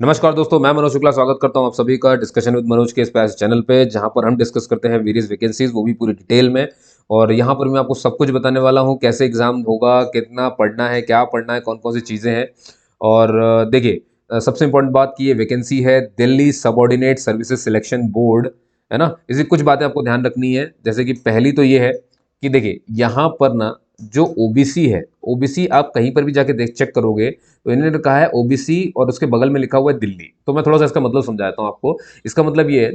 नमस्कार दोस्तों, मैं मनोज शुक्ला स्वागत करता हूं आप सभी का डिस्कशन विद मनोज के इस चैनल पे, जहां पर हम डिस्कस करते हैं वेरियस वैकेंसीज, वो भी पूरी डिटेल में। और यहां पर मैं आपको सब कुछ बताने वाला हूं, कैसे एग्जाम होगा, कितना पढ़ना है, क्या पढ़ना है, कौन कौन सी चीज़ें हैं। और देखिए, सबसे इंपॉर्टेंट बात की ये वैकेंसी है Delhi subordinate services selection board, है ना। इसी कुछ बातें आपको ध्यान रखनी है। जैसे कि पहली तो ये है कि देखिए यहाँ पर ना, जो ओबीसी है, ओबीसी आप कहीं पर भी जाके देख चेक करोगे तो इन्होंने कहा है ओबीसी और उसके बगल में लिखा हुआ है दिल्ली। तो मैं थोड़ा सा इसका मतलब समझाता हूँ आपको। इसका मतलब ये है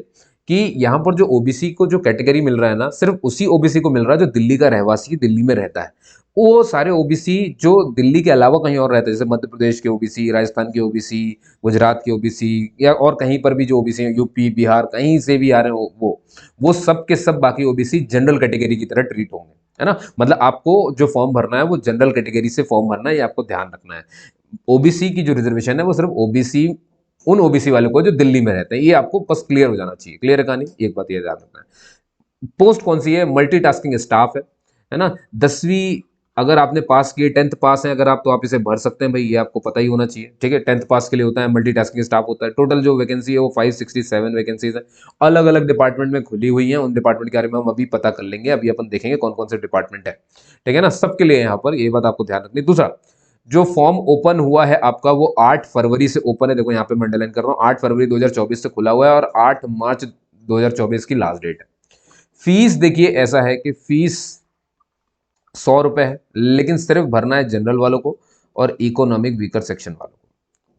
कि यहाँ पर जो ओबीसी को जो कैटेगरी मिल रहा है ना, सिर्फ उसी ओबीसी को मिल रहा है जो दिल्ली का रहवासी, दिल्ली में रहता है। वो सारे ओबीसी जो दिल्ली के अलावा कहीं और रहते हैं, जैसे मध्य प्रदेश के ओबीसी, राजस्थान के ओबीसी, गुजरात के ओबीसी, या और कहीं पर भी जो ओबीसी हैं, यूपी बिहार कहीं से भी आ रहे हो, वो सब के सब बाकी ओबीसी जनरल कैटेगरी की तरह ट्रीट होंगे, है ना। मतलब आपको जो फॉर्म भरना है वो जनरल कैटेगरी से फॉर्म भरना है, ये आपको ध्यान रखना है। ओबीसी की जो रिजर्वेशन है वो सिर्फ ओबीसी, उन ओबीसी वालों को जो दिल्ली में रहते हैं, ये आपको बस क्लियर हो जाना चाहिए। क्लियर है कहानी, एक बात ये ध्यान रखना है। पोस्ट कौन सी है? मल्टीटास्किंग स्टाफ है ना। 10वीं अगर आपने पास की, 10th पास है अगर आप, तो आप इसे भर सकते हैं भाई, ये आपको पता ही होना चाहिए। ठीक है, 10th पास के लिए होता है, मल्टीटास्किंग स्टाफ होता है। टोटल जो वैकेंसी है वो 567 वैकेंसीज है, अलग अलग डिपार्टमेंट में खुली हुई है। उन डिपार्टमेंट के बारे में हम अभी पता कर लेंगे, अभी अपन देखेंगे कौन कौन से डिपार्टमेंट है। ठीक है ना, सबके लिए यहाँ पर ये बात आपको ध्यान रखनी। दूसरा, जो फॉर्म ओपन हुआ है आपका वो 8 फरवरी से ओपन है। देखो यहाँ पे मैं अंडरलाइन कर रहा हूँ, 8 फरवरी 2024 से खुला हुआ है और 8 मार्च 2024 की लास्ट डेट है। फीस देखिए ऐसा है कि फीस 100 रुपए है, लेकिन सिर्फ भरना है जनरल वालों को और इकोनॉमिक वीकर सेक्शन वालों को।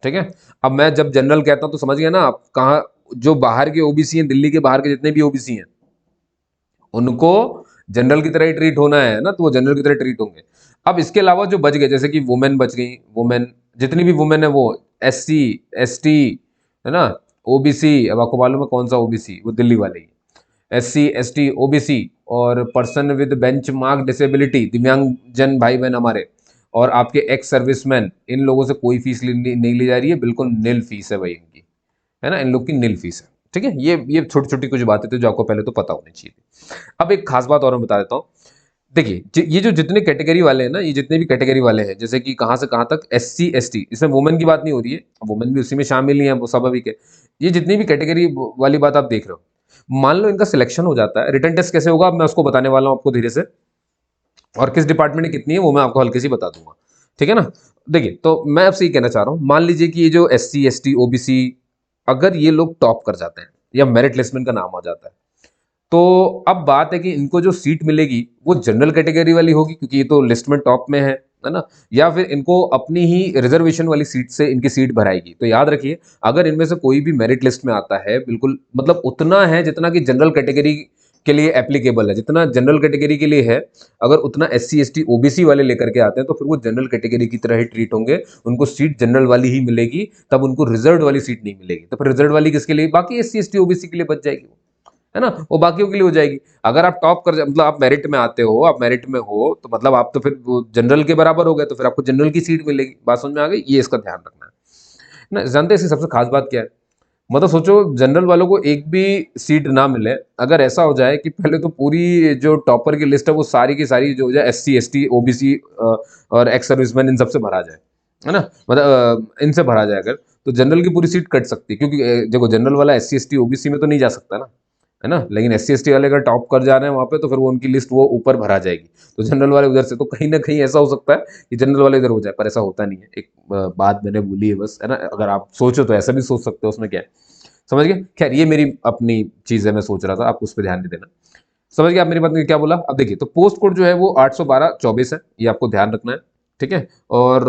ठीक है। अब मैं जब जनरल कहता हूं तो समझ गया ना आप कहाँ। जो बाहर के ओबीसी हैं, दिल्ली के बाहर के जितने भी ओबीसी हैं, उनको जनरल की तरह ही ट्रीट होना है ना, तो वो जनरल की तरह ट्रीट होंगे। अब इसके अलावा जो बच गए, जैसे कि वुमेन बच गई, वुमेन जितनी भी वुमेन है वो एससी, एसटी, है ना, ओबीसी। अब आपको मालूम है कौन सा ओबीसी, वो दिल्ली वाले ही, एससी, एसटी, ओबीसी और person with bench mark disability, दिव्यांग जन भाई बहन हमारे, और आपके एक्स सर्विसमैन, इन लोगों से कोई फीस नहीं ली जा रही है, बिल्कुल निल फीस है भाई इनकी, है ना, इन लोग की निल फीस है। ठीक है, ये छोटी छोटी कुछ बातें थी जो आपको पहले तो पता होनी चाहिए थी। अब एक खास बात और मैं बता देता हूँ। देखिए ये जो जितने कैटेगरी वाले हैं ना, ये जितने भी कैटेगरी वाले हैं, जैसे कि कहाँ से कहाँ तक, एससी, एसटी, इसमें वुमेन की बात नहीं हो रही है, वुमेन भी उसी में शामिल ही है, वो स्वाभाविक है। ये जितनी भी कैटेगरी वाली बात आप देख रहे हो, मान लो इनका सिलेक्शन हो जाता है, रिटर्न टेस्ट कैसे होगा अब मैं उसको बताने वाला हूँ आपको धीरे से, और किस डिपार्टमेंट में कितनी है वो मैं आपको हल्के से बता दूंगा। ठीक है ना। देखिए, तो मैं आपसे ये कहना चाह रहा हूँ, मान लीजिए कि ये जो S C, S T, OBC, अगर ये लोग टॉप कर जाते हैं या मेरिट लिस्ट में इनका नाम आ जाता है, तो अब बात है कि इनको जो सीट मिलेगी वो जनरल कैटेगरी वाली होगी, क्योंकि ये तो लिस्ट में टॉप में है ना, या फिर इनको अपनी ही रिजर्वेशन वाली सीट से इनकी सीट भराएगी। तो याद रखिए, अगर इनमें से कोई भी मेरिट लिस्ट में आता है, बिल्कुल मतलब उतना है जितना कि जनरल कैटेगरी के लिए एप्लीकेबल है, जितना जनरल कैटेगरी के लिए है, अगर उतना S C, S T, OBC वाले लेकर के आते हैं तो फिर वो जनरल कैटेगरी की तरह ही ट्रीट होंगे, उनको सीट जनरल वाली ही मिलेगी, तब उनको रिजर्व वाली सीट नहीं मिलेगी। तो फिर रिजर्व वाली किसके लिए? बाकी S C, S T, OBC के लिए बच जाएगी, है ना, वो बाकियों के लिए हो जाएगी। अगर आप टॉप कर मतलब आप मेरिट में आते हो, आप मेरिट में हो, तो मतलब आप तो फिर जनरल के बराबर हो गए, तो फिर आपको जनरल की सीट मिलेगी। बात समझ में आ गई? ये इसका ध्यान रखना है ना। जानते हैं इसकी सबसे खास बात क्या है? मतलब सोचो, जनरल वालों को एक भी सीट ना मिले, अगर ऐसा हो जाए कि पहले तो पूरी जो टॉपर की लिस्ट है वो सारी की सारी जो हो जाए S C, S T, OBC और एक्स सर्विसमैन, इन सबसे भरा जाए, है ना, मतलब इनसे भरा जाए अगर, तो जनरल की पूरी सीट कट सकती है, क्योंकि देखो जनरल वाला S C, S T, OBC में तो नहीं जा सकता ना, है ना। लेकिन एस सी, एस टी वाले अगर टॉप कर जा रहे हैं वहां पे, तो फिर वो उनकी लिस्ट वो ऊपर भरा जाएगी, तो जनरल वाले उधर से, तो कहीं ना कहीं ऐसा हो सकता है कि जनरल वाले इधर हो जाए, पर ऐसा होता नहीं है। एक बात मैंने बोली है बस, है ना, अगर आप सोचो तो ऐसा भी सोच सकते हो, उसमें क्या है, समझ गए। खैर ये मेरी अपनी चीज है, मैं सोच रहा था, आप उस पर ध्यान नहीं देना। समझ गए आप मेरी बात में क्या बोला? अब देखिए, तो पोस्ट कोड जो है वो 812-24 है, ये आपको ध्यान रखना है। ठीक है। और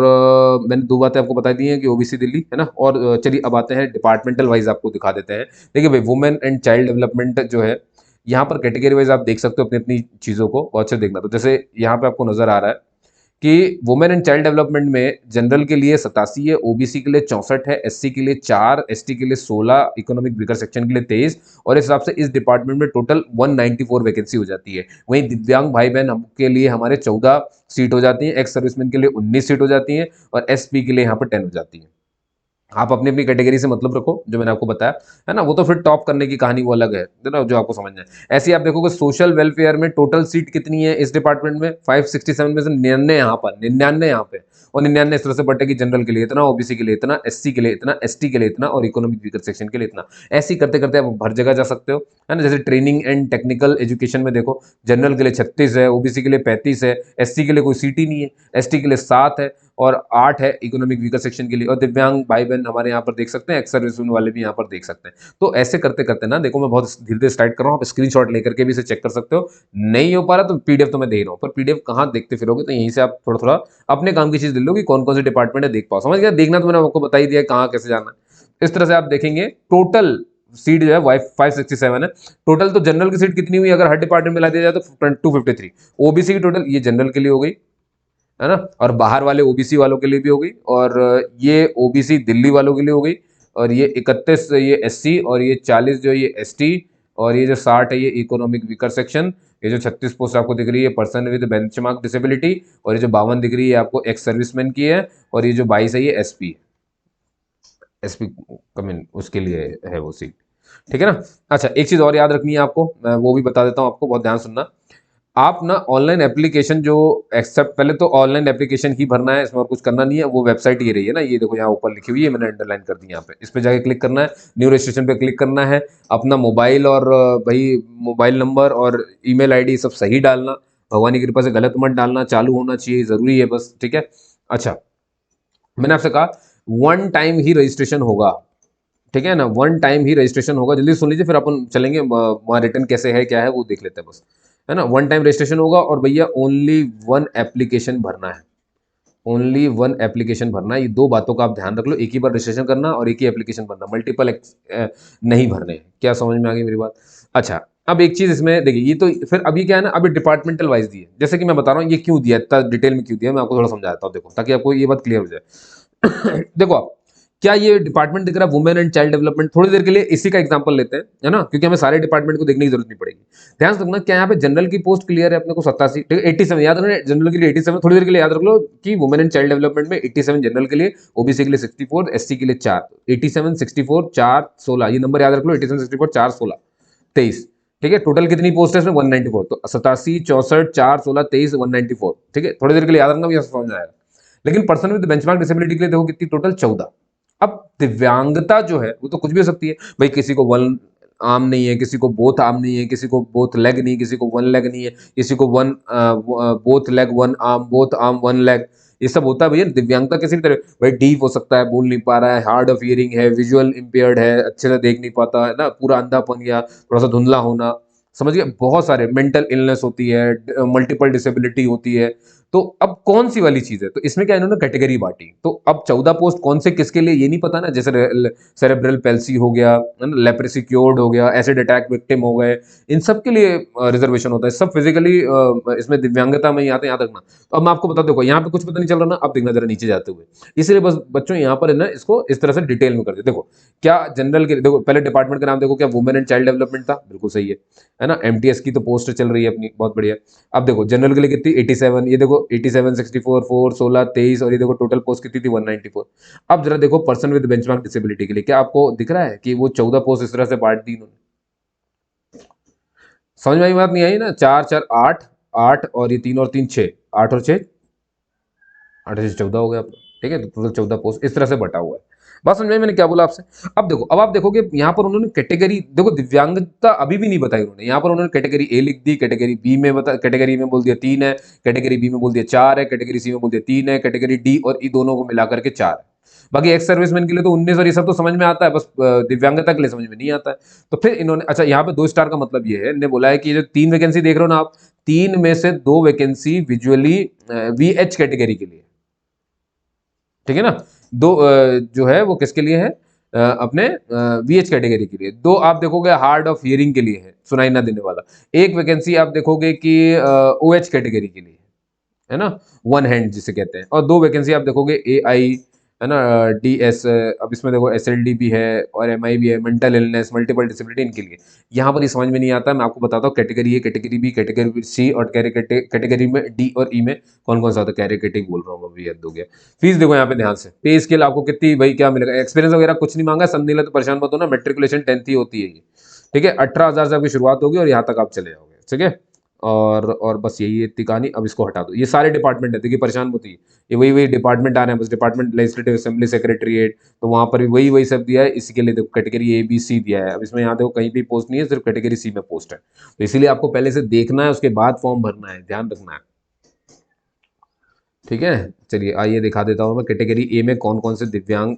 मैंने दो बातें आपको बता दी हैं कि ओबीसी दिल्ली, है ना। और चलिए अब आते हैं डिपार्टमेंटल वाइज, आपको दिखा देते हैं। देखिए भाई, वुमेन एंड चाइल्ड डेवलपमेंट जो है, यहाँ पर कैटेगरी वाइज आप देख सकते हो अपनी अपनी चीजों को, और अच्छे देखना। तो जैसे यहाँ पे आपको नजर आ रहा है कि वुमेन एंड चाइल्ड डेवलपमेंट में जनरल के लिए 87 है, ओबीसी के लिए 64 है, एससी के लिए 4, एसटी के लिए 16, इकोनॉमिक वीकर सेक्शन के लिए 23, और इस हिसाब से इस डिपार्टमेंट में टोटल 194 वैकेंसी हो जाती है। वहीं दिव्यांग भाई बहन के लिए हमारे 14 सीट हो जाती हैं, एक्स सर्विसमैन के लिए 19 सीट हो जाती हैं, और एसपी के लिए यहाँ पर 10 हो जाती है। आप अपनी अपनी कैटेगरी से मतलब रखो, जो मैंने आपको बताया, है ना, वो तो फिर टॉप करने की कहानी वो अलग है ना, जो आपको समझना है। ऐसे ही आप देखोगे सोशल वेलफेयर में टोटल सीट कितनी है इस डिपार्टमेंट में, 567 में से 99 यहाँ पर, 99 यहाँ पे, और 99 इस तरह से बटेगी, जनरल के लिए इतना, ओबीसी के लिए इतना, एससी के लिए इतना, एसटी के लिए इतना और इकोनॉमिक वीकर सेक्शन के लिए इतना। ऐसे ही करते करते आप हर जगह जा सकते हो, है ना। जैसे ट्रेनिंग एंड टेक्निकल एजुकेशन में देखो, जनरल के लिए 36 है, ओबीसी के लिए 35 है, एससी के लिए कोई सीट ही नहीं है, एसटी के लिए 7 है और 8 है इकोनॉमिक वीकर सेक्शन के लिए। और दिव्यांग भाई बहन हमारे यहाँ पर देख सकते हैं, एक्स सर्विसमैन वाले भी यहाँ पर देख सकते हैं। तो ऐसे करते करते ना, देखो मैं बहुत धीरे धीरे स्टार्ट कर रहा हूँ, आप स्क्रीनशॉट लेकर के भी इसे चेक कर सकते हो। नहीं हो पा रहा तो पीडीएफ तो मैं दे रहा हूँ, पर पीडीएफ कहाँ देखते फिरोगे, तो यहीं से आप थोड़ा थोड़ा अपने काम की चीज ले लो कि कौन कौन से डिपार्टमेंट है देख पाओ। समझ गया, देखना तो मैंने आपको बता ही दिया कहाँ कैसे जाना है। इस तरह से आप देखेंगे टोटल सीट जो है 567 है टोटल। तो जनरल की सीट कितनी हुई अगर हर डिपार्टमेंट में ला दिया जाए तो 253। ओबीसी की टोटल, ये जनरल के लिए हो गई, है ना, और बाहर वाले ओबीसी वालों के लिए भी हो गई, और ये ओबीसी दिल्ली वालों के लिए हो गई, और ये 31 ये एससी, और ये 40 जो ये एसटी, और ये जो 60 है ये इकोनॉमिक वीकर सेक्शन। ये जो 36 पोस्ट आपको दिख रही है पर्सन विद बेंचमार्क डिसेबिलिटी, और ये जो 52 दिख रही है आपको एक्स सर्विसमैन की है, और ये जो 22 है ये एसपी कमिन उसके लिए है वो सीट। ठीक है ना। अच्छा, एक चीज और याद रखनी है आपको, मैं वो भी बता देता हूँ आपको, बहुत ध्यान सुनना। आप ना ऑनलाइन एप्लीकेशन जो एक्सेप्ट, पहले तो ऑनलाइन एप्लीकेशन ही भरना है, इसमें और कुछ करना नहीं है। वो वेबसाइट ये रही है ना, ये देखो यहाँ ऊपर लिखी हुई है, मैंने अंडरलाइन कर दी यहाँ पे, इस पे जाके क्लिक करना है, न्यू रजिस्ट्रेशन पे क्लिक करना है, अपना मोबाइल और भाई मोबाइल नंबर और ईमेल आईडी सब सही डालना, भगवान की कृपा से गलत मत डालना, चालू होना चाहिए, जरूरी है बस। ठीक है। अच्छा, मैंने आपसे कहा वन टाइम ही रजिस्ट्रेशन होगा, ठीक है ना, वन टाइम ही रजिस्ट्रेशन होगा। जल्दी सुन लीजिए, फिर अपन चलेंगे वहाँ रिटर्न कैसे है क्या है वो देख लेते हैं बस, है ना। वन टाइम रजिस्ट्रेशन होगा, और भैया ओनली वन एप्लीकेशन भरना है, ओनली वन एप्लीकेशन भरना है। ये दो बातों का आप ध्यान रख लो, एक ही बार रजिस्ट्रेशन करना और एक ही एप्लीकेशन भरना, मल्टीपल नहीं भरने हैं। क्या समझ में आ गई मेरी बात। अच्छा, अब एक चीज इसमें देखिए, ये तो फिर अभी क्या है ना, अभी डिपार्टमेंटल वाइज दिए, जैसे कि मैं बता रहा हूँ ये क्यों दिया, इतना डिटेल में क्यों दिया, मैं आपको थोड़ा समझा देता हूँ, देखो ताकि आपको ये बात क्लियर हो जाए। देखो आप, क्या ये डिपार्टमेंट दिख रहा है वुमेन एंड चाइल्ड डेवलपमेंट, थोड़ी देर के लिए इसी का एग्जांपल लेते हैं, है ना, क्योंकि हमें सारे डिपार्टमेंट को देखने की जरूरत नहीं पड़ेगी। ध्यान से रखना, क्या यहाँ पे जनरल की पोस्ट क्लियर है अपने को 87, ठीक है, 87 याद रखना, जनरल के लिए 87, थोड़ी देर के लिए याद रख लो कि वुमेन एंड चाइल्ड डेवलपमेंट में 87 जनरल के लिए, ओबीसी के लिए 64, एससी के लिए 4, 87 64 4 16, ये नंबर याद रख लो, 87 64 4 16 23। ठीक है, टोटल कितनी पोस्ट है इसमें 194, तो 87 64 4 16 23 194। ठीक है, थोड़ी देर के लिए याद रखना, भी समझ आएगा। लेकिन पर्सन विद बेंचमार्क डिसेबिलिटी के लिए देखो कितनी, टोटल 14। अब दिव्यांगता जो है वो तो कुछ भी हो सकती है भाई, किसी को वन आर्म नहीं है, किसी को बोथ आर्म नहीं है, किसी को बोथ लेग नहीं, किसी को वन लेग नहीं है, किसी को one both leg one arm, both arm one leg, ये सब होता है भैया। दिव्यांगता किसी भी तरह, भाई डीफ हो सकता है, बोल नहीं पा रहा है, हार्ड ऑफ हियरिंग है, विजुअल इंपेयर्ड है, अच्छे से देख नहीं पाता है ना, पूरा अंधापन या थोड़ा सा धुंधला होना, समझिए, बहुत सारे मेंटल इलनेस होती है, मल्टीपल डिसेबिलिटी होती है। तो अब कौन सी वाली चीज है, तो इसमें क्या इन्होंने कैटेगरी बांटी। तो अब 14 पोस्ट कौन से किसके लिए ये नहीं पता ना, जैसे सेरेब्रल पैल्सी हो गया, लेप्रेसी क्योर्ड हो गया, एसिड अटैक विक्टिम हो गए, इन सब के लिए रिजर्वेशन होता है, सब फिजिकली इसमें दिव्यांगता में ही आते हैं, याद रखना। तो अब मैं आपको बता देखो, यहाँ पे कुछ पता नहीं चल रहा ना, अब देखना जरा नीचे जाते हुए, इसलिए बस बच्चों यहाँ पर है ना, इसको इस तरह से डिटेल में कर दे। देखो क्या जनरल के, देखो पहले डिपार्टमेंट का नाम देखो, क्या वुमेन एंड चाइल्ड डेवलपमेंट था, बिल्कुल सही है ना। एमटीएस की तो पोस्ट चल रही है अपनी, बहुत बढ़िया। अब देखो जनरल के लिए कितनी 87, ये देखो 87 64 4 16 23, और ये देखो टोटल पोस्ट कितनी थी 194। अब जरा देखो पर्सन विद बेंचमार्क डिसेबिलिटी के लिए, क्या आपको दिख रहा है कि वो 14 पोस्ट इस तरह से बांट दी इन्होंने। समझ में आई बात नहीं आई ना, 4 4 8 8 और ये 3 और 3 6, 8 और 6 8 से 14 हो गया आपका। ठीक है, तो टोटल 14 पोस्ट इस तरह से बटा हुआ है। बात समझ में आई मैंने क्या बोला आपसे। अब देखो, अब आप देखोगे यहाँ पर उन्होंने कैटेगरी, देखो दिव्यांगता अभी भी नहीं बताई उन्होंने, यहाँ पर उन्होंने कैटेगरी ए लिख दी, कैटेगरी बी में बता, कैटेगरी में बोल दिया 3 है, कैटेगरी बी में बोल दिया 4 है, कैटेगरी सी में बोल दिया 3 है, कैटेगरी डी और ई दोनों को मिलाकर के 4 है। बाकी एक्स सर्विसमैन के लिए तो 19 और ये सब तो समझ में आता है, बस दिव्यांगता के लिए समझ में नहीं आता है। तो फिर इन्होंने, अच्छा यहाँ पे 2 स्टार का मतलब ये है, इन्होंने बोला है कि जो 3 वैकेंसी देख रहे हो ना आप, 3 में से 2 वैकेंसी विजुअली वीएच कैटेगरी के लिए, ठीक है ना। दो जो है वो किसके लिए है, अपने वीएच कैटेगरी के लिए। 2 आप देखोगे हार्ड ऑफ हियरिंग के लिए है, सुनाई ना देने वाला। 1 वैकेंसी आप देखोगे कि ओएच कैटेगरी के लिए है ना, वन हैंड जिसे कहते हैं। और 2 वैकेंसी आप देखोगे एआई, है ना, डीएस, अब इसमें देखो एसएलडी भी है और एमआई भी है, मेंटल इलनेस, मल्टीपल डिसेबिलिटी, इनके लिए। यहाँ पर ये समझ में नहीं आता, मैं आपको बताता हूँ category A, category B, category C और कैटेगरी में डी और ई में कौन कौन सा होता है। कैटेगरी बोल रहा हूँ, अभी याद हो गया। फीस देखो यहाँ पे ध्यान से, पे स्केल आपको कितनी, भाई क्या मिलेगा, एक्सपीरियंस वगैरह कुछ नहीं मांगा, समझने तो परेशान मत हो ना, मेट्रिकुलेशन 10th ही होती है ये। ठीक है, 18,000 से आपकी शुरुआत होगी और यहाँ तक आप चले जाओगे। ठीक है, और बस यही इतनी कहानी। अब इसको हटा दो, ये सारे डिपार्टमेंट है, देखिए परेशान मत होइए, ये वही वही डिपार्टमेंट आ रहे हैं बस, डिपार्टमेंट लेजिस्लेटिव असेंबली सेक्रेटरीट, तो वहाँ पर भी वही वही सब दिया है। इसी के लिए देखो कैटेगरी ए बी सी दिया है। अब इसमें यहाँ देखो कहीं भी पोस्ट नहीं है, सिर्फ कैटेगरी सी में पोस्ट है, तो इसीलिए आपको पहले से देखना है, उसके बाद फॉर्म भरना है, ध्यान रखना है, ठीक है। चलिए आइए दिखा देता हूँ मैं कैटेगरी ए में कौन कौन से दिव्यांग,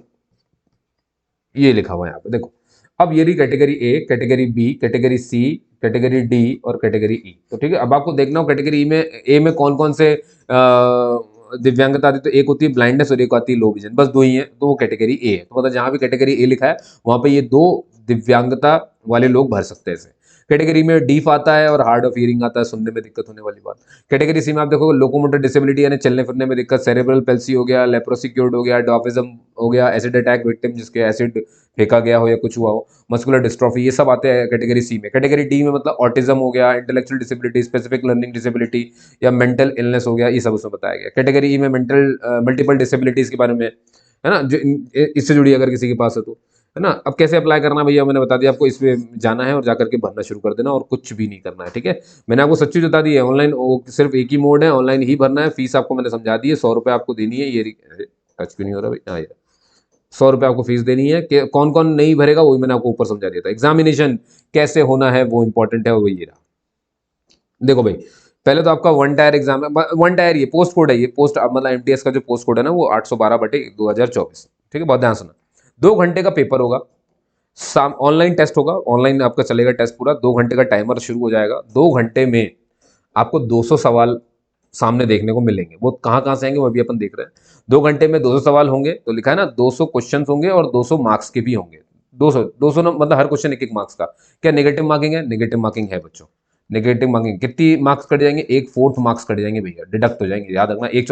ये लिखा हुआ है यहाँ पे देखो। अब ये रही category A, category B, category C, category D और कैटेगरी ई। तो ठीक है, अब आपको देखना हो कैटेगरी ई में, ए में कौन कौन से दिव्यांगता आती है। तो एक होती है ब्लाइंडनेस और एक आती है लो विजन, बस दो ही है, तो वो कैटेगरी ए है। तो मतलब जहां भी कैटेगरी ए लिखा है वहां पे ये दो दिव्यांगता वाले लोग भर सकते हैं इसे। कैटेगरी में डीफ आता है और हार्ड ऑफ हियरिंग आता है, सुनने में दिक्कत होने वाली बात। कैटेगरी सी में आप देखोगे लोकोमोटर डिसेबिलिटी यानी चलने फिरने में दिक्कत, सेरेब्रल पेल्सी हो गया, लेप्रोसी क्योर्ड हो गया, डॉफिज्म हो गया, एसिड अटैक विक्टिम जिसके एसिड फेंका गया हो या कुछ हुआ हो, मस्कुलर डिस्ट्रॉफी, ये सब आते हैं कैटेगरी सी में। कैटेगरी डी में मतलब ऑटिज्म हो गया, intellectual disability, specific learning disability या मेंटल इलनेस हो गया, ये सब उसमें बताया गया। कैटेगरी ई में मेंटल मल्टीपल डिसेबिलिटीज के बारे में है ना, जो इससे जुड़ी अगर किसी के पास है तो, है ना। अब कैसे अप्लाई करना भैया मैंने बता दिया आपको, इसमें जाना है और जाकर के भरना शुरू कर देना और कुछ भी नहीं करना है, ठीक है। मैंने आपको सच्ची बता दी है, ऑनलाइन सिर्फ एक ही मोड है, ऑनलाइन ही भरना है। फीस आपको मैंने समझा दी है, 100 रुपये आपको देनी है। ये टच क्यों नहीं हो रहा भाई, हाँ यार, 100 रुपये आपको फीस देनी है। कि कौन कौन नहीं भरेगा वही मैंने आपको ऊपर समझा दिया था। एग्जामिनेशन कैसे होना है वो इंपॉर्टेंट है, वही रहा। देखो भाई, पहले तो आपका वन टायर एग्जाम है, वन टायर ये पोस्ट कोड है, ये पोस्ट मतलब एमटीएस का जो पोस्ट कोड है ना वो 812/2024, ठीक है, बहुत ध्यान सुना। 2 घंटे का पेपर होगा, ऑनलाइन टेस्ट होगा, ऑनलाइन आपका चलेगा टेस्ट पूरा। 2 घंटे का टाइमर शुरू हो जाएगा। 2 घंटे में आपको 200 सवाल सामने देखने को मिलेंगे। वो कहाँ कहाँ से आएंगे वो भी अपन देख रहे हैं। 2 घंटे में 200 सवाल होंगे, तो लिखा है ना 200 क्वेश्चन होंगे और 200 मार्क्स के भी होंगे। 200 मतलब हर क्वेश्चन एक एक मार्क्स का। क्या नेगेटिव मार्किंग है? नेगेटिव मार्किंग है बच्चों। नेगेटिव मार्किंग कितनी मार्क्स कट जाएंगे? 1/4 मार्क्स कट जाएंगे भैया, डिडक्ट हो जाएंगे, याद रखना। एक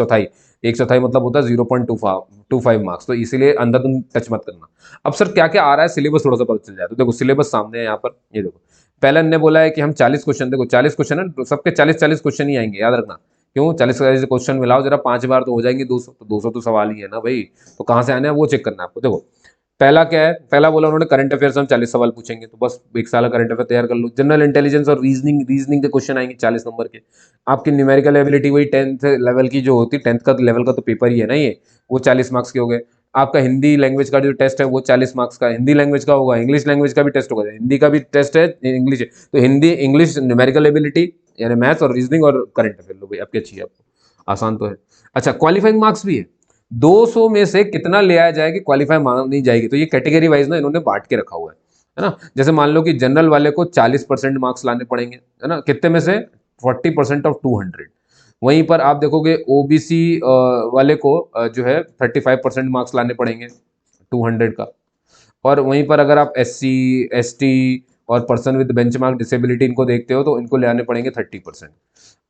चौथाई मतलब होता है 0.25 मार्क्स, तो इसीलिए अंदर तुम टच मत करना। अब सर क्या क्या आ रहा है सिलेबस थोड़ा सा पता चल जाए तो देखो, सिलेबस सामने है यहाँ पर, ये देखो। पहले ने बोला है कि हम 40 क्वेश्चन, देखो 40 क्वेश्चन है तो सबके 40-40 क्वेश्चन ही आएंगे, याद रखना। क्यों 40 क्वेश्चन मिलाओ जरा 5 बार तो हो जाएंगे 200, तो 200 तो सवाल ही है ना भाई। तो कहाँ से आने हैं वो चेक करना है आपको। देखो पहला क्या है, पहला बोला उन्होंने करंट अफेयर से हम 40 सवाल पूछेंगे, तो बस एक साल का करंट अफेयर तैयार कर लो। जनरल इंटेलिजेंस और रीजनिंग के क्वेश्चन आएंगे 40 नंबर के। आपकी न्यूमेरिकल एबिलिटी वही 10th लेवल की जो होती है, 10th का लेवल का तो पेपर ही है ना ये, वो 40 मार्क्स के हो गए। आपका हिंदी लैंग्वेज का जो टेस्ट है वो 40 मार्क्स का हिंदी लैंग्वेज का होगा। इंग्लिश लैंग्वेज का भी टेस्ट होगा, हिंदी का भी टेस्ट है, इंग्लिश है तो हिंदी इंग्लिश न्यूमेरिकल एबिलिटी यानी मैथ्स और रीजनिंग और करंट अफेयर लो भाई, आपकी अच्छी है, आपको आसान तो है। अच्छा क्वालिफाइंग मार्क्स भी है, 200 में से कितना ले आया जाए कि क्वालिफाई मांगी जाएगी, तो ये कैटेगरी वाइज ना इन्होंने बांट के रखा हुआ है ना। जैसे मान लो कि जनरल वाले को 40% मार्क्स लाने पड़ेंगे, है ना, कितने में से 40% ऑफ 200। वहीं पर आप देखोगे ओबीसी वाले को जो है 35% मार्क्स लाने पड़ेंगे 200 का। और वहीं पर अगर आप एससी एसटी और पर्सन विद बेंचमार्क डिसेबिलिटी इनको देखते हो तो इनको ले आने पड़ेंगे 30%।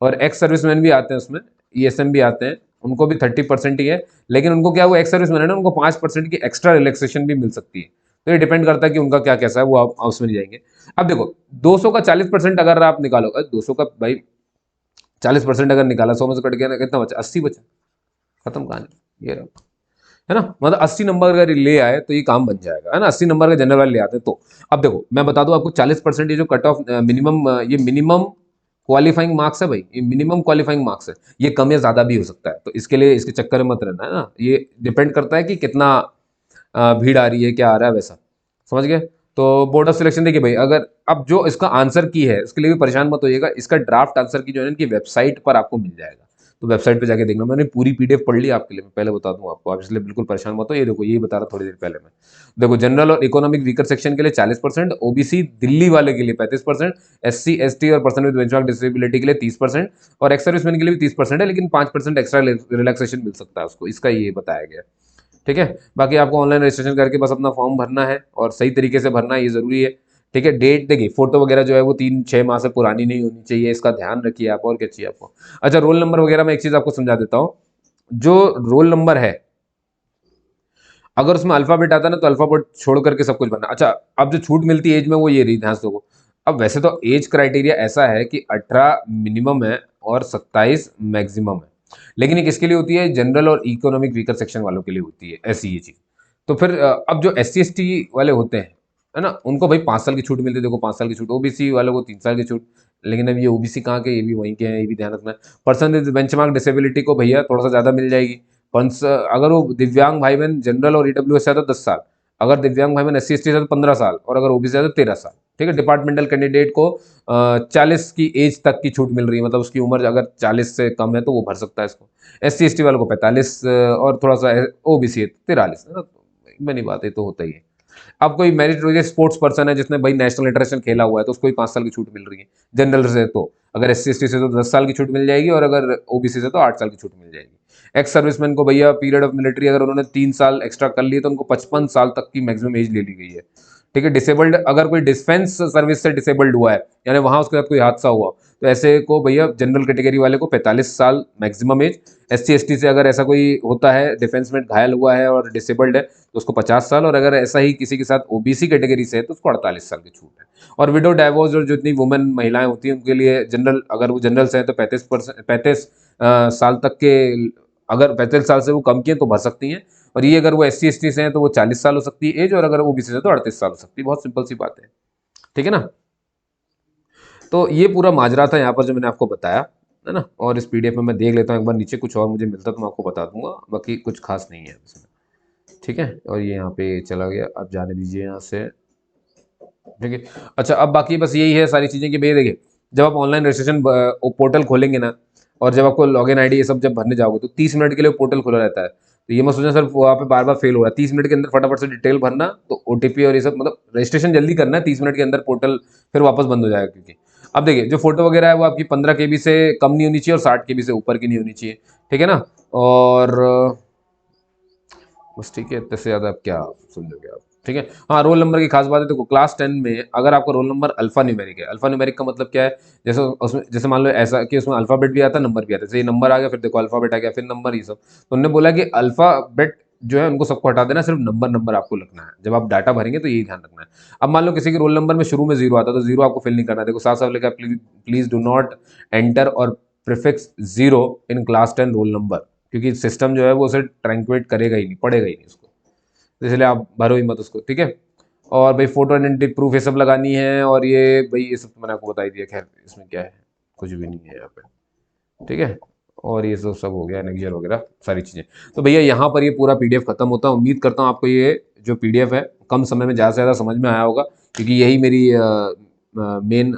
और एक्स सर्विसमैन भी आते हैं उसमें, ईएसएम भी आते हैं, उनको भी 30% ही है। लेकिन उनको क्या, वो एक्स सर्विसमैन है ना, उनको 5% की एक्स्ट्रा रिलैक्सेशन भी मिल सकती है। तो ये डिपेंड करता है कि उनका क्या कैसा है, वो आप उसमें नहीं जाएंगे। अब देखो 200 का 40% अगर आप निकालो, 200 का भाई 40% अगर निकाला, 100 में से कट गया ना, कितना बचा? 80 बचा, खत्म कहानी, ये रहा, है ना। मतलब 80 नंबर अगर ले आए तो ये काम बन जाएगा, है ना। 80 नंबर का जनरल वाले ले आते तो। अब देखो मैं बता दूं आपको 40% ये जो कट ऑफ मिनिमम, ये मिनिमम क्वालिफाइंग मार्क्स है भाई, ये मिनिमम क्वालिफाइंग मार्क्स है। ये कम या ज्यादा भी हो सकता है, तो इसके लिए इसके चक्कर में मत रहना, है ना। ये डिपेंड करता है कि कितना भीड़ आ रही है, क्या आ रहा है, वैसा समझ गए। तो बोर्ड ऑफ सिलेक्शन देखिए भाई, अगर अब जो इसका आंसर की है उसके लिए भी परेशान मत होइएगा, इसका ड्राफ्ट आंसर की जो है इनकी वेबसाइट पर आपको मिल जाएगा, तो वेबसाइट पे जाके देखना। मैंने पूरी पीडीएफ पढ़ ली आपके लिए, मैं पहले बता दूं आपको, आप इसलिए बिल्कुल परेशान मत हो। ये देखो यही बता रहा थोड़ी देर पहले मैं। देखो जनरल और इकोनॉमिक वीकर सेक्शन के लिए 40%, ओबीसी दिल्ली वाले के लिए 35%, एससी एसटी और पर्सन विद बेंचमार्क डिसेबिलिटी के लिए 30%, और एक्स सर्विसमैन के लिए भी 30% है, लेकिन 5% एक्स्ट्रा रिलैक्सेशन मिल सकता है उसको, इसका ये बताया गया, ठीक है। बाकी आपको ऑनलाइन रजिस्ट्रेशन करके बस अपना फॉर्म भरना है और सही तरीके से भरना है, ये जरूरी है, ठीक है। डेट देखिए, फोटो वगैरह जो है वो 3-6 माह से पुरानी नहीं होनी चाहिए, इसका ध्यान रखिए आप। और क्या चाहिए आपको? अच्छा रोल नंबर वगैरह में एक चीज आपको समझा देता हूँ, जो रोल नंबर है अगर उसमें अल्फाबेट आता है ना तो अल्फाबेट छोड़ करके सब कुछ भरना। अच्छा अब जो छूट मिलती है एज में वो ये रही, ध्यान से देखो। अब वैसे तो एज क्राइटेरिया ऐसा है कि 18 मिनिमम है और 27 मैक्सिमम है, लेकिन ये किसके लिए होती है? जनरल और इकोनॉमिक वीकर सेक्शन वालों के लिए होती है ऐसी ये चीज। तो फिर अब जो SC ST वाले होते हैं है ना, उनको भाई 5 साल की छूट मिलती है, देखो 5 साल की छूट, ओबीसी वालों को 3 साल की छूट। लेकिन अब ये ओबीसी कहाँ के, ये भी वहीं के हैं, ये भी ध्यान रखना है। पर्सन विद बेंचमार्क डिसेबिलिटी को भैया थोड़ा सा ज़्यादा मिल जाएगी। अगर वो दिव्यांग भाई बहन जनरल और ईडब्ल्यूएस है तो 10 साल, अगर दिव्यांग भाई बहन एससी एसटी है तो 15 साल, और अगर ओबीसी है तो 13 साल। ठीक है, डिपार्टमेंटल कैंडिडेट को 40 की एज तक की छूट मिल रही है, मतलब उसकी उम्र अगर 40 से कम है तो वो भर सकता है इसको। एससी एसटी वालों को 45, और थोड़ा सा ओबीसी है 43, है ना, बनी बात है, तो होता ही है। अब कोई मेरिटोरियस स्पोर्ट्स पर्सन है जिसने भाई नेशनल इंटरनेशनल खेला हुआ है तो उसको भी 5 साल की छूट मिल रही है जनरल से, तो अगर एस सी से तो 10 साल की छूट मिल जाएगी, और अगर ओबीसी से तो 8 साल की छूट मिल जाएगी। एक्स सर्विसमैन को भैया पीरियड ऑफ मिलिट्री अगर उन्होंने 3 साल एक्स्ट्रा कर लिए तो उनको 55 साल तक की मैक्सिमम एज ले ली गई है। ठीक है, डिसेबल्ड अगर कोई डिफेंस सर्विस से डिसेबल्ड हुआ है, यानी वहां उसके साथ कोई हादसा हुआ, तो ऐसे को भैया जनरल कैटेगरी वाले को 45 साल maximum age. S C S T से अगर ऐसा कोई होता है डिफेंस में घायल हुआ है और डिसेबल्ड है तो उसको 50 साल, और अगर ऐसा ही किसी के साथ ओबीसी कैटेगरी से है तो उसको 48 साल की छूट है। और विडो डाइवोर्स और जितनी वुमेन महिलाएं होती हैं उनके लिए जनरल, अगर वो जनरल से है तो 35 साल तक के, अगर 35 साल से वो कम की है तो भर सकती हैं। और ये अगर वो एस सी एस टी से हैं तो वो 40 साल हो सकती है एज, और अगर ओबीसी से तो 38 साल हो सकती है। बहुत सिंपल सी बात है, ठीक है ना। तो ये पूरा माजरा था यहाँ पर जो मैंने आपको बताया, है ना। और इस पीडीएफ में मैं देख लेता हूँ एक बार, नीचे कुछ और मुझे मिलता तो मैं आपको बता दूंगा, बाकी कुछ खास नहीं है इसमें। ठीक है, और ये यहाँ पे चला गया, अब जाने दीजिए यहाँ से। ठीक है, अच्छा अब बाकी बस यही है सारी चीज़ें कि भैया देखिए, जब आप ऑनलाइन रजिस्ट्रेशन पोर्टल खोलेंगे ना, और जब आपको लॉगिन आईडी ये सब जब भरने जाओगे तो 30 मिनट के लिए पोर्टल खुला रहता है। तो ये मत सोचना सर वहाँ पे बार बार फेल हो रहा है, 30 मिनट के अंदर फटाफट से डिटेल भरना, तो ओटीपी और ये सब, मतलब रजिस्ट्रेशन जल्दी करना है, 30 मिनट के अंदर पोर्टल फिर वापस बंद हो जाएगा। क्योंकि अब देखिए जो फोटो वगैरह है वो आपकी 15 KB से कम नहीं होनी चाहिए और 60 KB से ऊपर की नहीं होनी चाहिए, ठीक है ना। और बस ठीक है, इतने से ज़्यादा आप क्या समझोगे आप, ठीक है। हाँ, रोल नंबर की खास बात है, देखो क्लास 10 में अगर आपका रोल नंबर अल्फा न्यूमेरिक है, अल्फा न्यूमेरिक का मतलब क्या है, जैसे उसमें जैसे मान लो ऐसा कि उसमें अल्फाबेट भी आता है नंबर भी आता है, जैसे ये नंबर आ गया फिर देखो अल्फाबेट आ गया फिर नंबर, ये सब। तो उन्होंने बोला कि अल्फाबेट जो है उनको सबको हटा देना, सिर्फ नंबर नंबर आपको लिखना है जब आप डाटा भरेंगे, तो यही ध्यान रखना है। अब मान लो किसी के रोल नंबर में शुरू में 0 आता है तो 0 आपको फिल नहीं करना है, देखो साफ साफ लिखा है, प्लीज डू नॉट एंटर और prefix 0 in class 10 roll number, क्योंकि सिस्टम जो है वो उसे ट्रैंकुएट करेगा ही नहीं, पढ़ेगा ही नहीं उसको, तो इसलिए आप भरो ही मत उसको, ठीक है। और भाई फोटो आइडेंटिटी प्रूफ ये सब लगानी है, और ये भाई ये सब तो मैंने आपको बता ही दिया, खैर इसमें क्या है, कुछ भी नहीं है यहाँ पे, ठीक है। और ये सब सब हो गया नेक्स्ट वगैरह सारी चीज़ें। तो भैया यहाँ पर ये पूरा पीडीएफ खत्म होता है। उम्मीद करता हूँ आपको ये जो पीडीएफ है कम समय में ज़्यादा से ज़्यादा समझ में आया होगा, क्योंकि यही मेरी मेन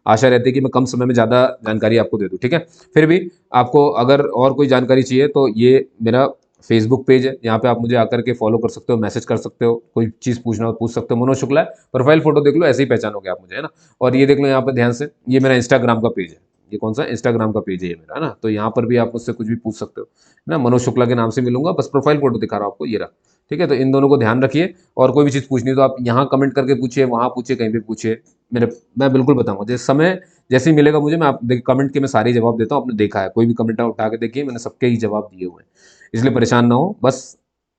आशा रहती है कि मैं कम समय में ज़्यादा जानकारी आपको दे दूँ, ठीक है। फिर भी आपको अगर और कोई जानकारी चाहिए तो ये मेरा फेसबुक पेज है, यहाँ पे आप मुझे आकर के फॉलो कर सकते हो, मैसेज कर सकते हो, कोई चीज़ पूछना हो पूछ सकते हो। मनोज शुक्ला है, प्रोफाइल फोटो देख लो, ऐसे ही पहचानोगे आप मुझे, है ना। और ये देख लो यहाँ पे ध्यान से, ये मेरा इंस्टाग्राम का पेज है, ये कौन सा इंस्टाग्राम का पेज है ये मेरा, है ना। तो यहाँ पर भी आप मुझसे कुछ भी पूछ सकते हो, है ना। मनोज शुक्ला के नाम से मिलूंगा, बस प्रोफाइल फोटो दिखा रहा हूँ आपको, ये रहा, ठीक है। तो इन दोनों को ध्यान रखिए, और कोई भी चीज़ पूछनी हो तो आप यहाँ कमेंट करके पूछिए, वहाँ पूछिए, कहीं भी पूछिए, मेरे मैं बिल्कुल बताऊंगा जैसे समय जैसे ही मिलेगा मुझे। मैं आप देखिए कमेंट के मैं सारे जवाब देता हूँ, आपने देखा है, कोई भी कमेंट उठा के देखिए, मैंने सबके ही जवाब दिए हुए हैं, इसलिए परेशान ना हो, बस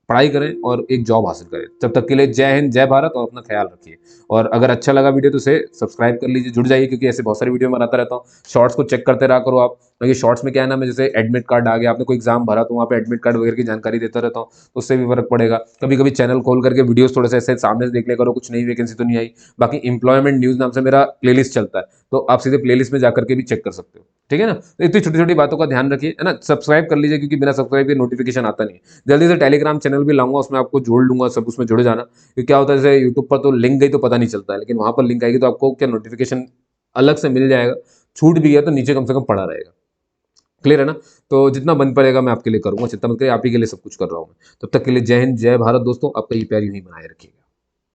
पढ़ाई करें और एक जॉब हासिल करें। तब तक के लिए जय हिंद, जय भारत, और अपना ख्याल रखिए। और अगर अच्छा लगा वीडियो तो इसे सब्सक्राइब कर लीजिए, जुड़ जाइए, क्योंकि ऐसे बहुत सारी वीडियो बनाता रहता हूँ। शॉर्ट्स को चेक करते रहा करो आप, क्योंकि शॉर्ट्स में क्या है ना, मैं जैसे एडमिट कार्ड आ गया, आपने कोई एग्जाम भरा तो वहाँ पे एडमिट कार्ड वगैरह की जानकारी देता रहता हूँ, तो उससे भी फर्क पड़ेगा। कभी कभी चैनल खोल करके वीडियोस थोड़े से ऐसे सामने से देख लिया करो, कुछ नई वैकेंसी तो नहीं आई। बाकी एम्प्लॉयमेंट न्यूज़ नाम से मेरा प्लेलिस्ट चलता है, तो आप सीधे प्लेलिस्ट में जाकर के भी चेक कर सकते हो, ठीक है ना। तो इतनी छोटी छोटी बातों का ध्यान रखिए, है ना। सब्सक्राइब कर लीजिए, क्योंकि बिना सब्सक्राइब के नोटिफिकेशन आता नहीं है। जल्दी से टेलीग्राम चैनल भी लाऊंगा, उसमें आपको जोड़ लूंगा, सब उसमें जुड़ जाना। क्योंकि क्या होता है, जैसे यूट्यूब पर तो लिंक गई तो पता नहीं चलता है, लेकिन वहां पर लिंक आएगी तो आपको क्या नोटिफिकेशन अलग से मिल जाएगा। छूट भी गया तो नीचे कम से कम पड़ा रहेगा, क्लियर है ना। तो जितना बन पड़ेगा मैं आपके लिए करूंगा, चिंता मत करिए, आप ही के लिए सब कुछ कर रहा हूँ मैं। तब तक के लिए जय हिंद, जय भारत दोस्तों, आपका ये प्यार यूं ही बनाए रखिएगा।